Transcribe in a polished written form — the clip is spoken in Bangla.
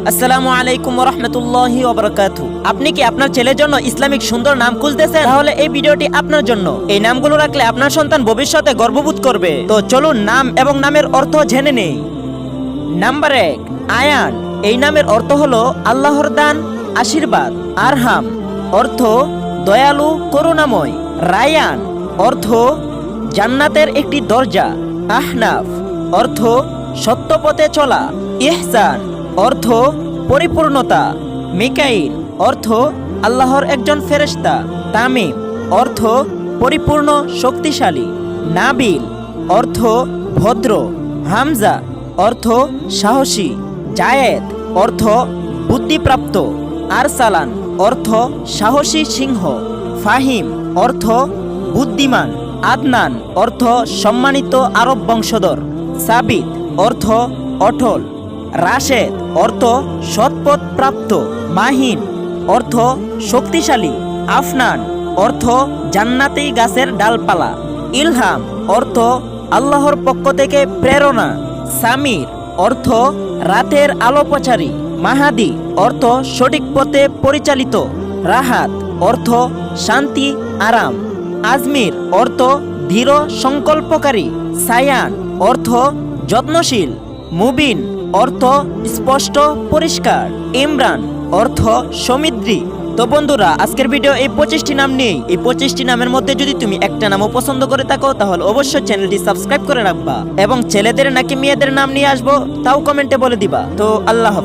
আসসালামু আলাইকুম ওয়া রাহমাতুল্লাহি ওয়া বারাকাতুহু। আপনি কি আপনার ছেলের জন্য ইসলামিক সুন্দর নাম খুঁজতেছেন? তাহলে এই ভিডিওটি আপনার জন্য। এই নামগুলো রাখলে আপনার সন্তান ভবিষ্যতে গর্ববোধ করবে। তো চলুন নাম এবং নামের অর্থ জেনে নেই। নাম্বার 1, আয়ান। এই নামের অর্থ হলো আল্লাহর দান, আশীর্বাদ। আরহাম অর্থ দয়ালু, করুণাময়। রায়ান অর্থ জান্নাতের একটি দরজা। আহনাফ অর্থ সত্য পথে চলা। ইহসান অর্থ পরিপূর্ণতা। মিকাইল অর্থ আল্লাহর একজন ফেরেশতা। তামিম অর্থ পরিপূর্ণ শক্তিশালী। নাবিল অর্থ ভদ্র। হামজা অর্থ সাহসী। জায়েদ অর্থ বুদ্ধিপ্রাপ্ত। আরসালান অর্থ সাহসী সিংহ। ফাহিম অর্থ বুদ্ধিমান। আদনান অর্থ সম্মানিত আরব বংশধর। সাবিত অর্থ অটল। রাশেদ অর্থ সৎপথ প্রাপ্ত। মাহিন অর্থ শক্তিশালী। আফনান অর্থ জান্নাতি গাছের ডালপালা। ইলহাম অর্থ আল্লাহর পক্ষ থেকে প্রেরণা। সামির অর্থ রাতের আলোপচারী। মাহাদি অর্থ সঠিক পথে পরিচালিত। রাহাত অর্থ শান্তি, আরাম। আজমির অর্থ দৃঢ় সংকল্পকারী। সায়ান অর্থ যত্নশীল। মুবিন অর্থ স্পষ্ট, পরিষ্কার। ইমরান অর্থ সমৃদ্ধি। তো বন্ধুরা, আজকের ভিডিও এই 25টি নাম নিয়ে। এই 25টি নামের মধ্যে যদি তুমি একটা নামও পছন্দ করে থাকো তাহলে অবশ্যই চ্যানেলটি সাবস্ক্রাইব করে রাখবা এবং ছেলেদের নাকি মেয়েদের নাম নিয়ে আসবো তাও কমেন্টে বলে দিবা। তো আল্লাহ হাফেজ।